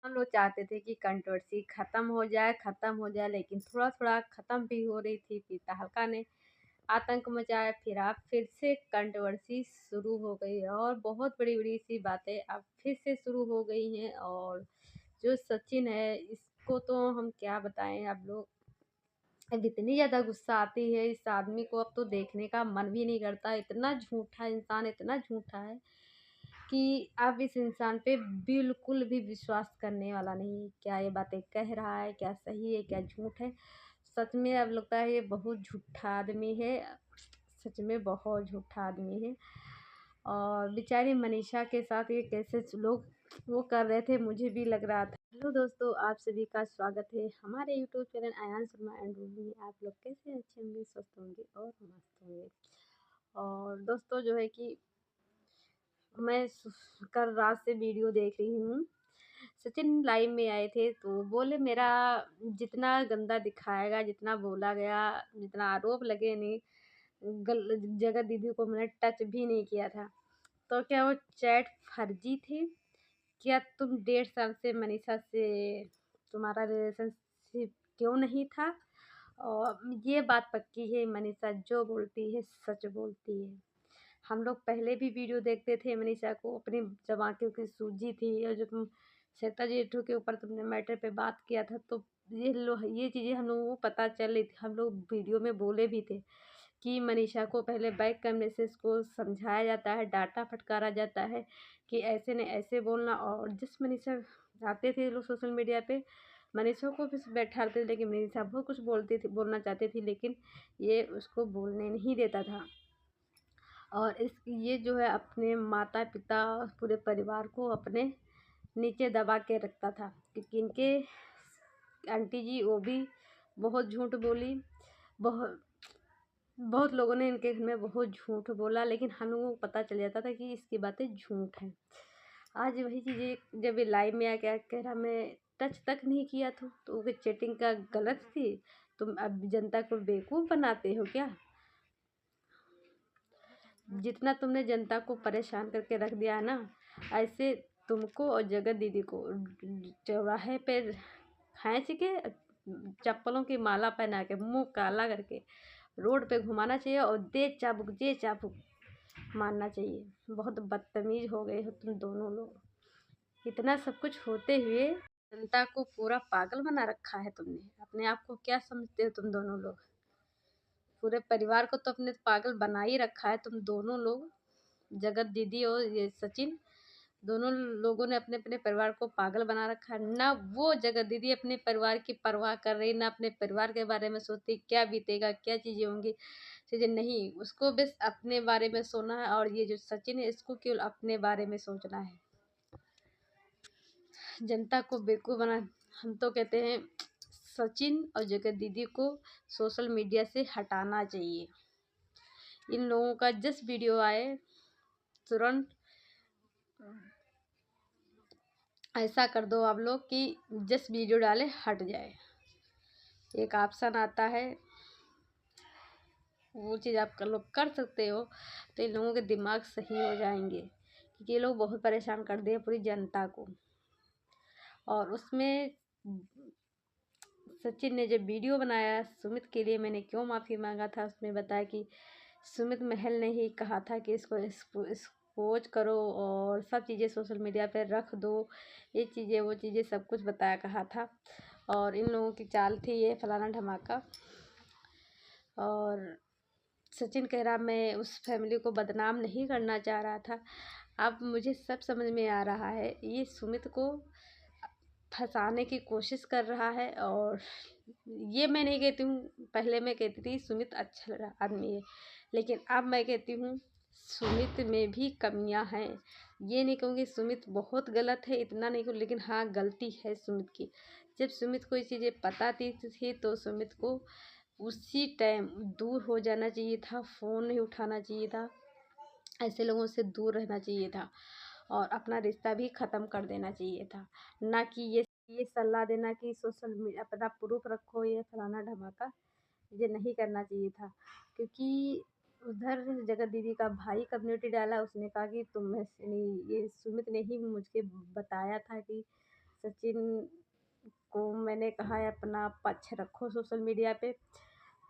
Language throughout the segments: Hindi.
हम लोग चाहते थे कि कंट्रोवर्सी ख़त्म हो जाए, लेकिन थोड़ा-थोड़ा ख़त्म भी हो रही थी। फिर तहलका ने आतंक मचाया, फिर से कंट्रोवर्सी शुरू हो गई और बहुत बड़ी-बड़ी सी बातें अब फिर से शुरू हो गई हैं। और जो सचिन है, इसको तो हम क्या बताएँ आप लोग। अब इतनी ज़्यादा गुस्सा आती है इस आदमी को, अब तो देखने का मन भी नहीं करता। इतना झूठा इंसान, इतना झूठा है कि अब इस इंसान पे बिल्कुल भी विश्वास करने वाला नहीं है। क्या ये बातें कह रहा है, क्या सही है, क्या झूठ है। सच में अब लगता है ये बहुत झूठा आदमी है। सच में बहुत झूठा आदमी है। और बेचारी मनीषा के साथ ये कैसे लोग वो कर रहे थे, मुझे भी लग रहा था। हेलो दोस्तों, आप सभी का स्वागत है हमारे YouTube channel Ayaan Sharma and Ruby में। आप लोग कैसे अच्छे होंगे, स्वस्थ होंगे और मस्त होंगे। और दोस्तों जो है कि मैं कल रात से वीडियो देख रही हूँ। सचिन लाइव में आए थे तो बोले मेरा जितना गंदा दिखाएगा, जितना बोला गया, जितना आरोप लगे, नहीं जगत दीदी को मैंने टच भी नहीं किया था। तो क्या वो चैट फर्जी थे? क्या तुम 1.5 साल से मनीषा से तुम्हारा रिलेशनशिप क्यों नहीं था? और ये बात पक्की है, मनीषा जो बोलती है सच बोलती है। हम लोग पहले भी वीडियो देखते थे मनीषा को, अपनी जब आंखों की सूजी थी, और जो तुम श्वेता जेठू के ऊपर तुमने मैटर पे बात किया था, तो ये चीज़ें हम लोगों को पता चल रही थी। हम लोग वीडियो में बोले भी थे कि मनीषा को पहले बैक कैमरे से इसको समझाया जाता है, डांटा फटकारा जाता है कि ऐसे नहीं ऐसे बोलना। और जिस मनीषा आते थे लोग सोशल मीडिया पे, मनीषा को भी बैठाते थे, लेकिन मनीषा बहुत कुछ बोलती थी, बोलना चाहती थी, लेकिन ये उसको बोलने नहीं देता था। और ये जो है अपने माता पिता पूरे परिवार को अपने नीचे दबा के रखता था। क्योंकि इनके आंटी जी वो भी बहुत झूठ बोली। बहुत बहुत लोगों ने इनके घर में बहुत झूठ बोला, लेकिन हम लोगों को पता चल जाता था कि इसकी बातें झूठ हैं। आज वही चीज़ें जब ये लाइव में आ क्या कह रहा, मैं टच तक नहीं किया था, तो वो चैटिंग का गलत थी। तुम अब जनता को बेवकूफ़ बनाते हो क्या? जितना तुमने जनता को परेशान करके रख दिया है ना, ऐसे तुमको और जगत दीदी को चौराहे पे खींच के चप्पलों की माला पहना के मुंह काला करके रोड पे घुमाना चाहिए और दे चाबुक मारना चाहिए। बहुत बदतमीज हो गए हो तुम दोनों लोग। इतना सब कुछ होते हुए जनता को पूरा पागल बना रखा है तुमने। अपने आप को क्या समझते हो तुम दोनों लोग? पूरे परिवार को तो अपने पागल बना ही रखा है तुम दोनों लोग। जगत दीदी और ये सचिन, दोनों लोगों ने अपने अपने परिवार को पागल बना रखा है। ना वो जगत दीदी अपने परिवार की परवाह कर रही, ना अपने परिवार के बारे में सोचती क्या बीतेगा, क्या चीज़ें होंगी, चीज़ें नहीं। उसको बस अपने बारे में सोचना है। और ये जो सचिन है, इसको केवल अपने बारे में सोचना है, जनता को बेवकूफ़ बना। हम तो कहते हैं सचिन और जगत दीदी को सोशल मीडिया से हटाना चाहिए। इन लोगों का जिस वीडियो आए तुरंत ऐसा कर दो आप लोग कि जिस वीडियो डाले हट जाए। एक ऑप्शन आता है, वो चीज़ आप लोग कर सकते हो, तो इन लोगों के दिमाग सही हो जाएंगे। क्योंकि ये लोग बहुत परेशान कर दिए पूरी जनता को। और उसमें सचिन ने जब वीडियो बनाया सुमित के लिए, मैंने क्यों माफ़ी मांगा था, उसमें बताया कि सुमित महल ने ही कहा था कि इसको एक्सपोज करो और सब चीज़ें सोशल मीडिया पर रख दो, ये चीज़ें वो चीज़ें सब कुछ बताया कहा था। और इन लोगों की चाल थी ये फलाना धमाका। और सचिन कह रहा मैं उस फैमिली को बदनाम नहीं करना चाह रहा था। अब मुझे सब समझ में आ रहा है, ये सुमित को फंसाने की कोशिश कर रहा है। और ये मैं नहीं कहती हूँ, पहले मैं कहती थी सुमित अच्छा आदमी है, लेकिन अब मैं कहती हूँ सुमित में भी कमियां हैं। ये नहीं कहूँगी सुमित बहुत गलत है, इतना नहीं कहूँ, लेकिन हाँ गलती है सुमित की। जब सुमित को ये चीज़ें पता थी तो सुमित को उसी टाइम दूर हो जाना चाहिए था, फ़ोन नहीं उठाना चाहिए था, ऐसे लोगों से दूर रहना चाहिए था और अपना रिश्ता भी ख़त्म कर देना चाहिए था। ना कि ये सलाह देना कि सोशल मीडिया अपना प्रूफ रखो, ये फलाना ढमाका, ये नहीं करना चाहिए था। क्योंकि उधर जगत दीदी का भाई कम्युनिटी डाला, उसने कहा कि ये सुमित ने ही मुझे बताया था कि सचिन को मैंने कहा है अपना पक्ष रखो सोशल मीडिया पे।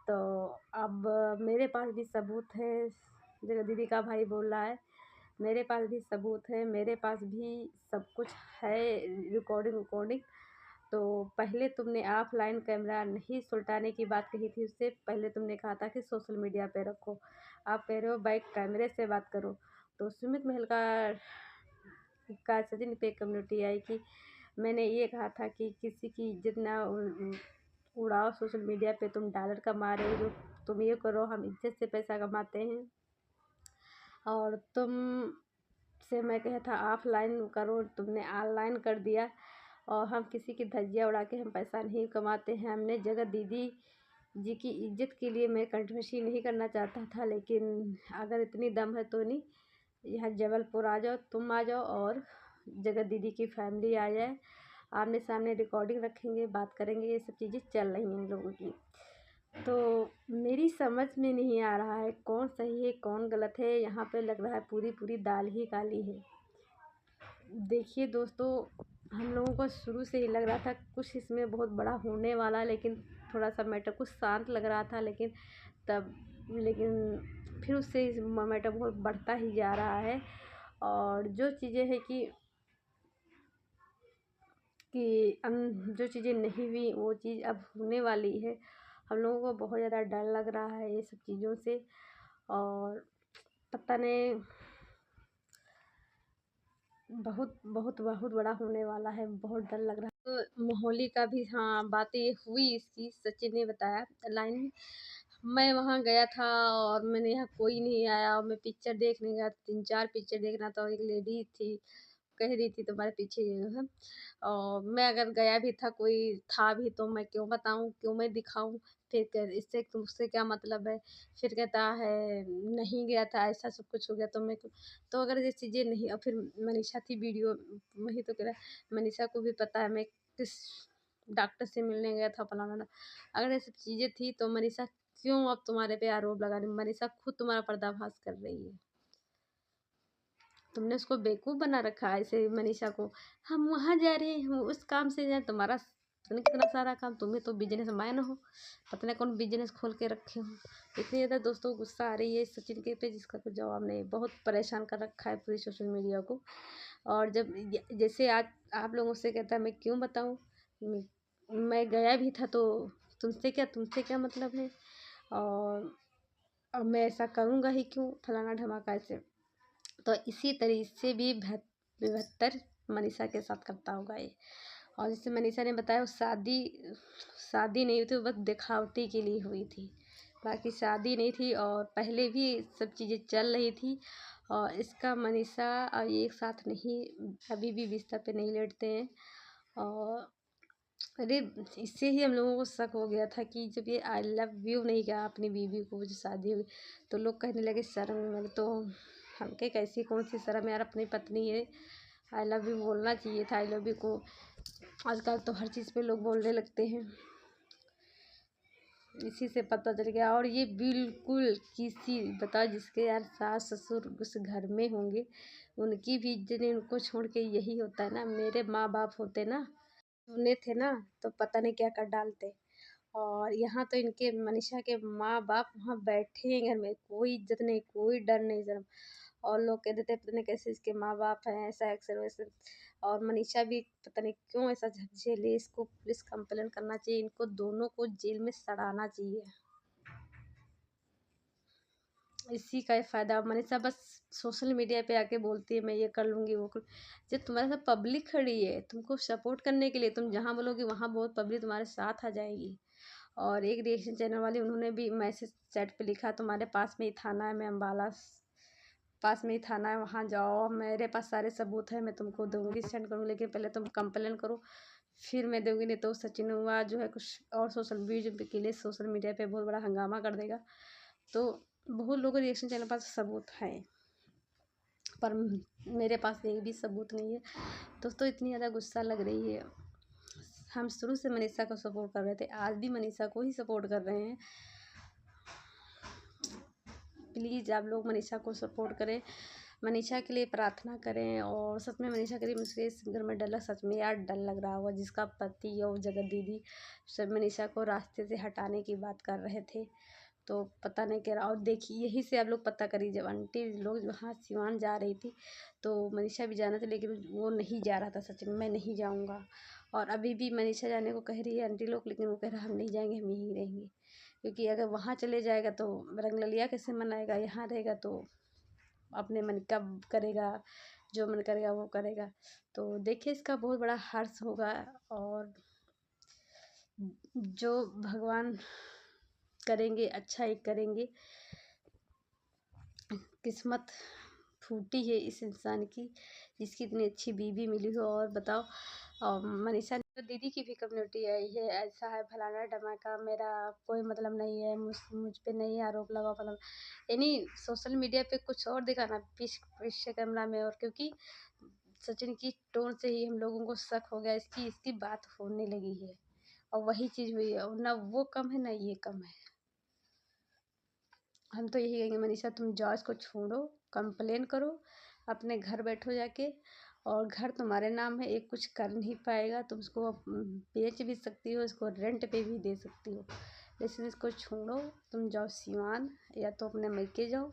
तो अब मेरे पास भी सबूत है, जगह दीदी का भाई बोल रहा है, मेरे पास भी सबूत है, मेरे पास भी सब कुछ है, रिकॉर्डिंग। तो पहले तुमने ऑफलाइन कैमरा नहीं सुलटाने की बात कही थी, उससे पहले तुमने कहा था कि सोशल मीडिया पे रखो। आप कह रहे हो बैक कैमरे से बात करो। तो सुमित महल का सचिन पे कम्युनिटी आई कि मैंने ये कहा था कि किसी की इज्जत ना उड़ाओ सोशल मीडिया पे, तुम डॉलर कमा रहे हो, जो तुम ये करो, हम इज्जत से पैसा कमाते हैं। और तुम से मैं कहा था ऑफलाइन करो, तुमने ऑनलाइन कर दिया। और हम किसी की धज्जियाँ उड़ा के हम पैसा नहीं कमाते हैं। हमने जगह दीदी जी की इज्जत के लिए मैं कंट्रोवर्सी नहीं करना चाहता था, लेकिन अगर इतनी दम है तो नहीं, यहाँ जबलपुर आ जाओ, तुम आ जाओ और जगत दीदी की फैमिली आ जाए, आमने सामने रिकॉर्डिंग रखेंगे, बात करेंगे। ये सब चीज़ें चल रही हैं इन लोगों की। तो मेरी समझ में नहीं आ रहा है कौन सही है कौन गलत है। यहाँ पे लग रहा है पूरी दाल ही काली है। देखिए दोस्तों, हम लोगों को शुरू से ही लग रहा था कुछ इसमें बहुत बड़ा होने वाला, लेकिन थोड़ा सा मैटर कुछ शांत लग रहा था, लेकिन फिर उससे मैटर बहुत बढ़ता ही जा रहा है। और जो चीज़ें हैं जो चीज़ें नहीं हुई वो चीज़ अब होने वाली है। हम लोगों को बहुत ज़्यादा डर लग रहा है ये सब चीज़ों से, और पता नहीं बहुत बड़ा होने वाला है, बहुत डर लग रहा है। तो मोहाली का भी हाँ बातें हुई इसकी, सचिन ने बताया लाइन में। मैं वहाँ गया था और मैंने यहाँ कोई नहीं आया, और मैं पिक्चर देखने गया, 3-4 पिक्चर देखना था, और एक लेडी थी कह रही थी तुम्हारे पीछे ये है। और मैं अगर गया भी था, कोई था भी, तो मैं क्यों बताऊँ, क्यों मैं दिखाऊँ? फिर इससे तुमसे क्या मतलब है? फिर कहता है नहीं गया था, ऐसा सब कुछ हो गया, तो मैं तो अगर ये चीज़ें नहीं, और फिर मनीषा थी वीडियो, वही तो कह रहा है, मनीषा को भी पता है मैं किस डॉक्टर से मिलने गया था फलाना। अगर ये सब चीज़ें थी तो मनीषा क्यों अब तुम्हारे पे आरोप लगा रही? मनीषा खुद तुम्हारा पर्दाफाश कर रही है। तुमने उसको बेवकूफ़ बना रखा है ऐसे मनीषा को। हम वहाँ जा रहे हैं, उस काम से जाए, तुम्हारा पता नहीं कितना सारा काम, तुम्हें तो बिजनेस मैन हो, पता नहीं कौन बिजनेस खोल के रखे हो। इतनी ज़्यादा दोस्तों गुस्सा आ रही है सचिन के पे, जिसका कोई जवाब नहीं। बहुत परेशान कर रखा है पूरी सोशल मीडिया को। और जब जैसे आज आप लोगों से कहता है मैं क्यों बताऊँ, मैं गया भी था तो तुमसे क्या मतलब है? और अब मैं ऐसा करूँगा ही क्यों, फलाना ढमाका ऐसे। तो इसी तरीके से भी बेहतर मनीषा के साथ करता होगा ये। और जैसे मनीषा ने बताया वो शादी नहीं हुई थी, वो बस दिखावटी के लिए हुई थी, बाकी शादी नहीं थी। और पहले भी सब चीज़ें चल रही थी। और इसका मनीषा और ये एक साथ नहीं, अभी भी बिस्तर पे नहीं लेटते हैं। और अरे इससे ही हम लोगों को शक हो गया था कि जब ये आई लव यू नहीं कहा अपनी बीवी को, जो शादी हुई, तो लोग कहने लगे शर्म लगे। तो हमके कैसी कौन सी शर्म यार, अपनी पत्नी है, आई लव यू बोलना चाहिए था। आई लव यू को आजकल तो हर चीज़ पे लोग बोलने लगते हैं, इसी से पता चल गया। और ये बिल्कुल किसी बताओ जिसके यार सास ससुर उस घर में होंगे, उनकी भी इज्जत नहीं, उनको छोड़ के यही होता है ना। मेरे माँ बाप होते ना, सुने थे ना, तो पता नहीं क्या कर डालते। और यहाँ तो इनके मनीषा के माँ बाप वहाँ बैठे हैं घर में, कोई इज्जत नहीं, कोई डर नहीं शर्म। और लोग कह देते पता नहीं कैसे इसके माँ बाप हैं, ऐसा अक्सर वैसे। और मनीषा भी पता नहीं क्यों ऐसा झेले, इसको पुलिस कंप्लेन करना चाहिए, इनको दोनों को जेल में सड़ाना चाहिए। इसी का फ़ायदा मनीषा बस सोशल मीडिया पे आके बोलती है मैं ये कर लूँगी वो कर। जब तुम्हारे साथ पब्लिक खड़ी है तुमको सपोर्ट करने के लिए, तुम जहाँ बोलोगे वहाँ बहुत पब्लिक तुम्हारे साथ आ जाएगी। और एक रिएक्शन चैनल वाले उन्होंने भी मैसेज चैट पे लिखा तुम्हारे पास में ही थाना है, मैं अम्बाला पास में ही थाना है, वहाँ जाओ, मेरे पास सारे सबूत हैं, मैं तुमको दूंगी, सेंड करूँगी, लेकिन पहले तुम कंप्लेन करो फिर मैं दूंगी। नहीं तो सचिन हुआ जो है कुछ और सोशल मीडिया पे बहुत बड़ा हंगामा कर देगा। तो बहुत लोगों के रिएक्शन चैनल पास सबूत है, पर मेरे पास एक भी सबूत नहीं है। दोस्तों इतनी ज़्यादा गुस्सा लग रही है। हम शुरू से मनीषा को सपोर्ट कर रहे थे, आज भी मनीषा को ही सपोर्ट कर रहे हैं। प्लीज़ आप लोग मनीषा को सपोर्ट करें। मनीषा के लिए प्रार्थना करें। और सच में मनीषा के लिए मुझे इस घर में डर लग, सच में यार डर लग रहा होगा, जिसका पति और जगत दीदी सब मनीषा को रास्ते से हटाने की बात कर रहे थे। तो पता नहीं क्या रहा। और देखिए यही से आप लोग पता करिए, जब आंटी लोग वहाँ सिवान जा रही थी तो मनीषा भी जाना था, लेकिन वो नहीं जा रहा था। सच में मैं नहीं जाऊँगा। और अभी भी मनीषा जाने को कह रही है आंटी लोग, लेकिन वो कह रहा हम नहीं जाएंगे, हम यहीं रहेंगे। क्योंकि अगर वहाँ चले जाएगा तो रंगललिया कैसे मनाएगा, यहाँ रहेगा तो अपने मन का करेगा, जो मन करेगा वो करेगा। तो देखिए इसका बहुत बड़ा हर्ष होगा। और जो भगवान करेंगे अच्छा ही करेंगे। किस्मत फूटी है इस इंसान की, जिसकी इतनी अच्छी बीवी मिली हो। और बताओ, और मनीषा तो दीदी की भी कम्युनिटी आई है, ऐसा है फलाना धमाका, मेरा कोई मतलब नहीं है, मुझ पे नहीं आरोप लगाओ फलाना, यानी सोशल मीडिया पे कुछ और दिखाना पीछे कैमरा में। और क्योंकि सचिन की टोन से ही हम लोगों को शक हो गया, इसकी बात होने लगी है। और वही चीज़ हुई है, और ना वो कम है ना ये कम है। हम तो यही कहेंगे मनीषा तुम जाओ, इसको छोड़ो, कंप्लेन करो, अपने घर बैठो जाके। और घर तुम्हारे नाम है, एक कुछ कर नहीं पाएगा, तुम इसको बेच भी सकती हो, इसको रेंट पे भी दे सकती हो, लेकिन इसको छोड़ो। तुम जाओ सिवान, या तो अपने मैके जाओ,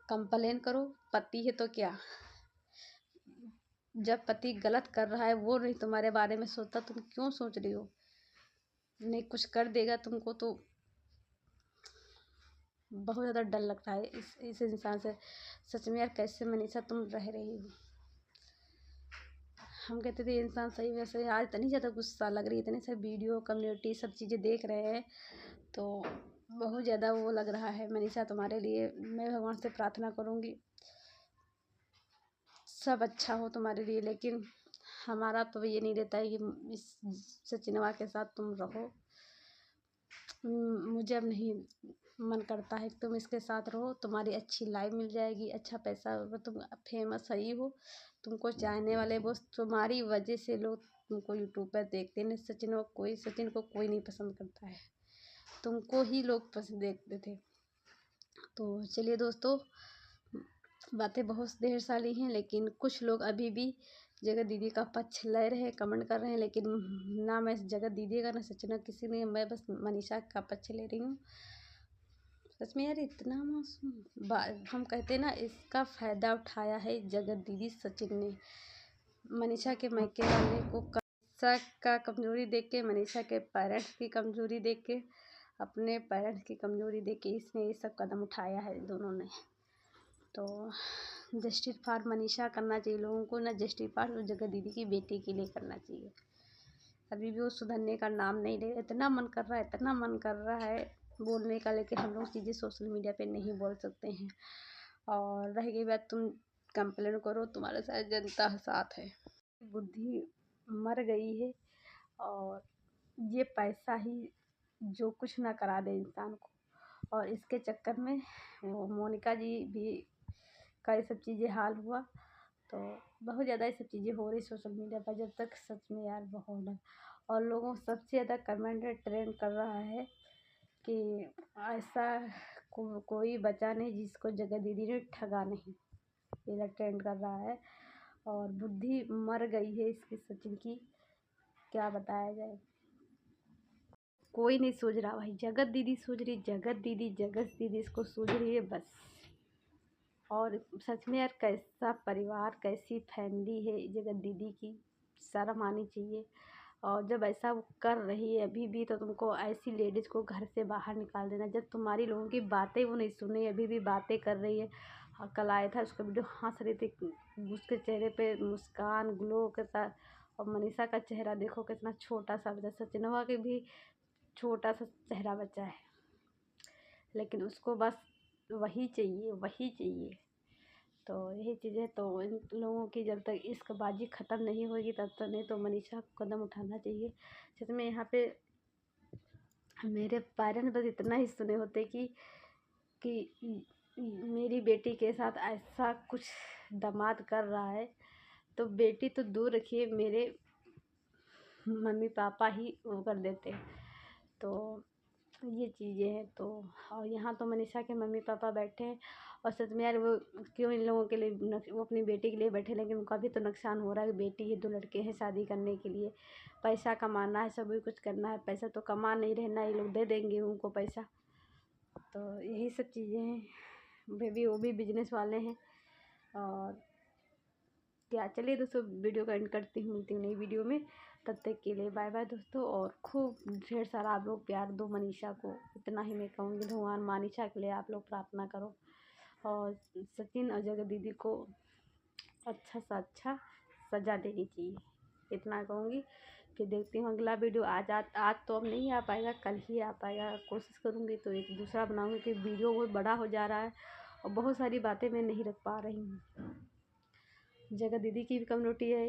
कंप्लेन करो। पति है तो क्या, जब पति गलत कर रहा है वो नहीं तुम्हारे बारे में सोचता, तुम क्यों सोच रही हो। नहीं कुछ कर देगा तुमको तो बहुत ज़्यादा डर लगता है इस इंसान से। सच में यार कैसे मनीषा तुम रह रही हो। हम कहते थे इंसान सही, वैसे आज इतनी ज़्यादा गुस्सा लग रही है, इतने सारे वीडियो कम्युनिटी सब चीज़ें देख रहे हैं तो बहुत ज़्यादा वो लग रहा है। मनीषा तुम्हारे लिए मैं भगवान से प्रार्थना करूँगी सब अच्छा हो तुम्हारे लिए, लेकिन हमारा तो ये नहीं रहता है कि इस सचिनवा के साथ तुम रहो। मुझे अब नहीं मन करता है तुम इसके साथ रहो, तुम्हारी अच्छी लाइफ मिल जाएगी, अच्छा पैसा होगा, तुम फेमस ही हो, तुमको चाहने वाले बस तुम्हारी वजह से लोग तुमको यूट्यूब पर देखते हैं। सचिन को कोई नहीं पसंद करता है, तुमको ही लोग पसंद देखते थे। तो चलिए दोस्तों, बातें बहुत ढेर सारी हैं, लेकिन कुछ लोग अभी भी जगत दीदी का पक्ष ले रहे हैं, कमेंट कर रहे हैं, लेकिन ना मैं जगत दीदी का ना सचिन किसी ने, मैं बस मनीषा का पक्ष ले रही हूँ। सच में यार इतना मासूम हम कहते ना, इसका फ़ायदा उठाया है जगत दीदी सचिन ने। मनीषा के मायके वाले को मनीषा का कमज़ोरी देख के, मनीषा के पेरेंट्स की कमज़ोरी देख के, अपने पेरेंट्स की कमज़ोरी देख के इसने ये सब कदम उठाया है दोनों ने। तो जस्टिस फॉर मनीषा करना चाहिए लोगों को, ना जस्टिस फॉर जगत दीदी की बेटी के लिए करना चाहिए। अभी भी वो सुधरने का नाम नहीं ले, इतना मन कर रहा है, इतना मन कर रहा है बोलने का, लेकिन हम लोग चीज़ें सोशल मीडिया पे नहीं बोल सकते हैं। और रह गई बात, तुम कंप्लेन करो, तुम्हारे साथ जनता साथ है। बुद्धि मर गई है, और ये पैसा ही जो कुछ ना करा दे इंसान को। और इसके चक्कर में वो मोनिका जी भी का ये सब चीज़ें हाल हुआ। तो बहुत ज़्यादा ये सब चीज़ें हो रही सोशल मीडिया पर, जब तक सच में यार बहुत डर। और लोगों सबसे ज़्यादा कमेंट ट्रेंड कर रहा है कि ऐसा कोई बचा नहीं जिसको जगत दीदी ने ठगा नहीं, ये ट्रेंड कर रहा है। और बुद्धि मर गई है इसकी सचिन की, क्या बताया जाए। कोई नहीं सोच रहा भाई, जगत दीदी सोच रही, जगत दीदी इसको सोच रही है बस। और सच में यार कैसा परिवार, कैसी फैमिली है जगत दीदी की, शर्म आनी चाहिए। और जब ऐसा वो कर रही है अभी भी, तो तुमको ऐसी लेडीज़ को घर से बाहर निकाल देना। जब तुम्हारी लोगों की बातें वो नहीं सुन रही, अभी भी बातें कर रही है। कल आया था उसका वीडियो, हंस रही थी, उसके चेहरे पे मुस्कान ग्लो के साथ। और मनीषा का चेहरा देखो कितना छोटा सा बचा, सचिनवा के भी छोटा सा चेहरा बचा है, लेकिन उसको बस वही चाहिए, वही चाहिए। तो यही चीज़ें, तो इन लोगों की जब तक इश्कबाजी ख़त्म नहीं होगी तब तक, नहीं तो मनीषा को कदम उठाना चाहिए। सच में यहाँ पे मेरे पेरेंट्स बस इतना ही सुने होते कि मेरी बेटी के साथ ऐसा कुछ दामाद कर रहा है, तो बेटी तो दूर रखिए, मेरे मम्मी पापा ही वो कर देते। तो तो ये चीज़ें हैं। तो और यहाँ तो मनीषा के मम्मी पापा बैठे हैं, और सच में यार वो क्यों इन लोगों के लिए वो अपनी बेटी के लिए बैठे, लेकिन उनका भी तो नुकसान हो रहा है। बेटी है, 2 लड़के हैं शादी करने के लिए, पैसा कमाना है, सभी कुछ करना है, पैसा तो कमा नहीं रहना, ये लोग दे देंगे उनको पैसा। तो यही सब चीज़ें हैं। वो भी बिजनेस वाले हैं। और क्या, चलिए दोस्तों वीडियो का एंड करती हूँ, मिलती हूँ नई वीडियो में। तब तक के लिए बाय बाय दोस्तों, और खूब ढेर सारा आप लोग प्यार दो मनीषा को, इतना ही मैं कहूँगी। भगवान मनीषा के लिए आप लोग प्रार्थना करो, और सचिन और जगत दीदी को अच्छा सा अच्छा सजा देनी चाहिए, इतना कहूँगी। फिर देखती हूँ अगला वीडियो। आज तो अब नहीं आ पाएगा, कल ही आ पाएगा। कोशिश करूँगी तो एक दूसरा बनाऊँगी, कि वीडियो बहुत बड़ा हो जा रहा है और बहुत सारी बातें मैं नहीं रख पा रही हूँ। जगत दीदी की भी कम्युनिटी है,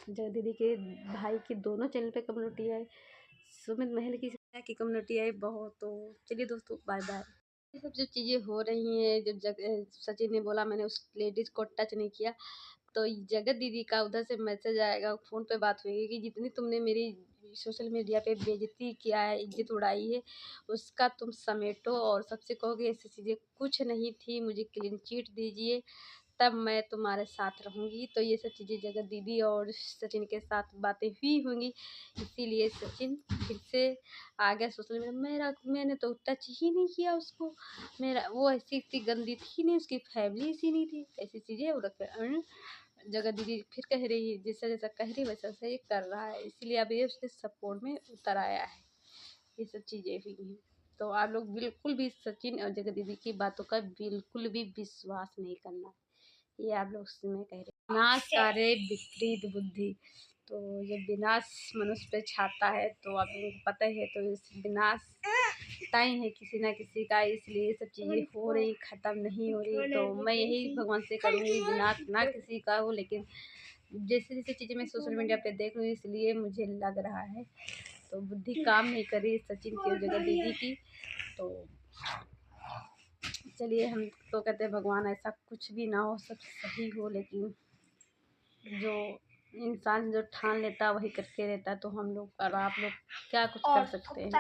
जगत दीदी के भाई की दोनों चैनल पे कम्युनिटी है, सुमित महल की कम्युनिटी है बहुत। तो चलिए दोस्तों बाय बाय। ये सब जो चीज़ें हो रही हैं, जो सचिन ने बोला, मैंने उस लेडीज़ को टच नहीं किया, तो जगत दीदी का उधर से मैसेज आएगा, फ़ोन पे बात होगी कि जितनी तुमने मेरी सोशल मीडिया पे बेइज्जती किया है, इज्जत उड़ाई है, उसका तुम समेटो, और सबसे कहोगे ऐसी चीज़ें कुछ नहीं थी, मुझे क्लीन चिट दीजिए, तब मैं तुम्हारे साथ रहूँगी। तो ये सब चीज़ें जगत दीदी और सचिन के साथ बातें हुई होंगी, इसीलिए सचिन फिर से आ गया सोशल मीडिया। मैंने तो टच ही नहीं किया उसको, मेरा वो ऐसी इतनी गंदी थी नहीं, उसकी फैमिली ऐसी नहीं थी, ऐसी चीज़ें वो जगत दीदी फिर कह रही है, जैसा जैसा कह रही वैसा वैसा ये कर रहा है, इसीलिए अब ये उसके सपोर्ट में उतर आया है। ये सब चीज़ें हुई हैं। तो आप लोग बिल्कुल भी सचिन और जगत दीदी की बातों का बिल्कुल भी विश्वास नहीं करना, ये आप लोग से मैं कह रही हूँ। विनाश कार्य विपरीत बुद्धि, तो जब विनाश मनुष्य पे छाता है तो आप लोगों को पता ही है, तो इस विनाश टाइम है किसी ना किसी का, इसलिए ये सब चीज़ें हो रही, ख़त्म नहीं हो रही। तो मैं यही भगवान से करूँगी, विनाश ना किसी का हो, लेकिन जैसे जैसे चीज़ें मैं सोशल मीडिया पे देख रही हूँ, इसलिए मुझे लग रहा है, तो बुद्धि काम नहीं कर रही सचिन की और जगत दीदी की। तो चलिए, हम तो कहते हैं भगवान ऐसा कुछ भी ना हो, सब सही हो, लेकिन जो इंसान जो ठान लेता है वही करके रहता है। तो हम लोग और आप लोग क्या कुछ कर सकते हैं।